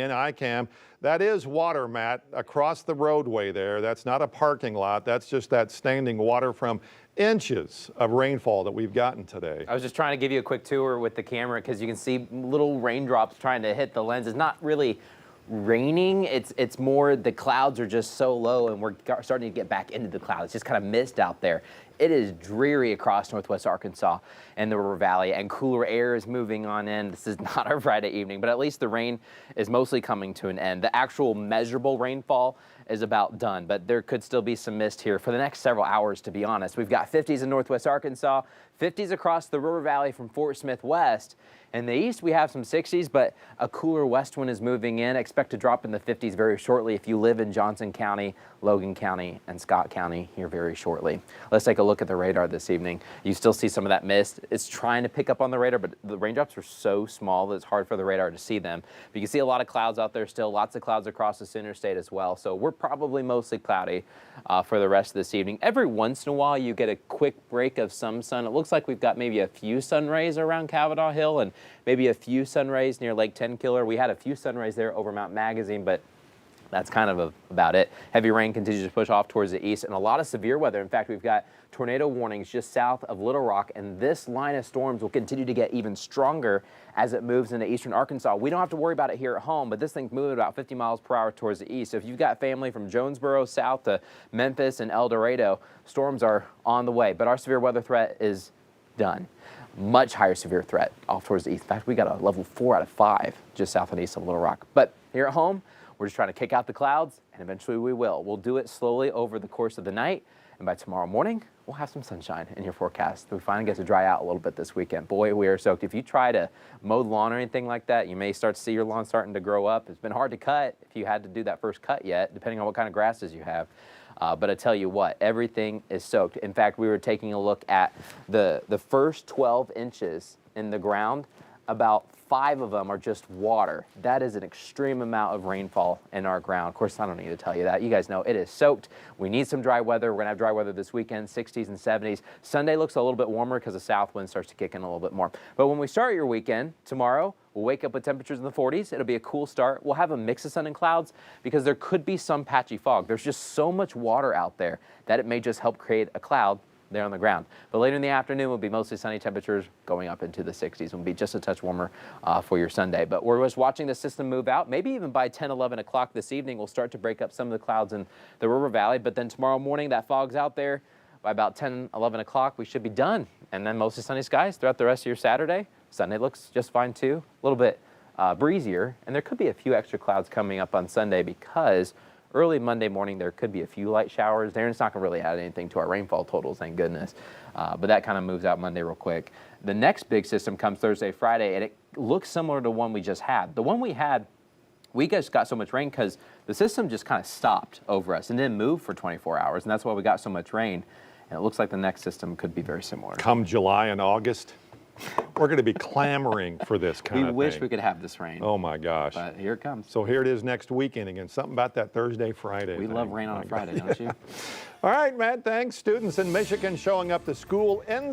In ICAM, that is water, Matt, across the roadway there. That's not a parking lot. That's just that standing water from inches of rainfall that we've gotten today. I was just trying to give you a quick tour with the camera because you can see little raindrops trying to hit the lens. It's not really raining. It's more the clouds are just so low and we're starting to get back into the clouds. It's just kind of mist out there. It is dreary across northwest Arkansas and the River Valley, and cooler air is moving on in. This is not a Friday evening, but at least the rain is mostly coming to an end. The actual measurable rainfall is about done, but there could still be some mist here for the next several hours, to be honest. We've got 50s in northwest Arkansas, 50s across the River Valley from Fort Smith west. In the east, we have some 60s, but a cooler west wind is moving in. Expect to drop in the 50s very shortly if you live in Johnson County, Logan County, and Scott County here very shortly. Let's take a look at the radar this evening. You still see some of that mist. It's trying to pick up on the radar, but the raindrops are so small that it's hard for the radar to see them. But you can see a lot of clouds out there still, lots of clouds across the center state as well. So we're probably mostly cloudy for the rest of this evening. Every once in a while, you get a quick break of some sun. It looks like we've got maybe a few sun rays around Cavanaugh Hill and maybe a few sun rays near Lake Tenkiller. We had a few sun rays there over Mount Magazine, but that's kind of about it. Heavy rain continues to push off towards the east and a lot of severe weather. In fact, we've got tornado warnings just south of Little Rock, and this line of storms will continue to get even stronger as it moves into eastern Arkansas. We don't have to worry about it here at home, but this thing's moving about 50 miles per hour towards the east. So if you've got family from Jonesboro south to Memphis and El Dorado, storms are on the way, but our severe weather threat is done. Much higher severe threat off towards the east. In fact, we got a level 4 out of 5 just south and east of Little Rock. But here at home, we're just trying to kick out the clouds, and eventually we will. We'll do it slowly over the course of the night, and by tomorrow morning, we'll have some sunshine in your forecast. We finally get to dry out a little bit this weekend. Boy, we are soaked. If you try to mow the lawn or anything like that, you may start to see your lawn starting to grow up. It's been hard to cut if you had to do that first cut yet, depending on what kind of grasses you have. But I tell you what, everything is soaked. In fact, we were taking a look at the first 12 inches in the ground. About 5 of them are just water. That is an extreme amount of rainfall in our ground. Of course, I don't need to tell you that. You guys know it is soaked. We need some dry weather. We're going to have dry weather this weekend, 60s and 70s. Sunday looks a little bit warmer because the south wind starts to kick in a little bit more. But when we start your weekend, tomorrow, we'll wake up with temperatures in the 40s. It'll be a cool start. We'll have a mix of sun and clouds because there could be some patchy fog. There's just so much water out there that it may just help create a cloud there on the ground. But later in the afternoon will be mostly sunny temperatures going up into the 60s. Will be just a touch warmer for your Sunday. But we're just watching the system move out. Maybe even by 10, 11 o'clock this evening, we'll start to break up some of the clouds in the River Valley. But then tomorrow morning, that fog's out there. By about 10, 11 o'clock, we should be done. And then mostly sunny skies throughout the rest of your Saturday. Sunday looks just fine too. A little bit breezier. And there could be a few extra clouds coming up on Sunday because early Monday morning, there could be a few light showers there, and it's not going to really add anything to our rainfall totals, thank goodness. But that kind of moves out Monday real quick. The next big system comes Thursday, Friday, and it looks similar to one we just had. The one we had, we just got so much rain because the system just kind of stopped over us and didn't move for 24 hours, and that's why we got so much rain. And it looks like the next system could be very similar. Come July and August, we're going to be clamoring for this kind of thing. We wish we could have this rain. Oh my gosh. But here it comes. So here it is next weekend again. Something about that Thursday, Friday. We love rain on a Friday, don't you? All right, Matt, thanks. Students in Michigan showing up to school in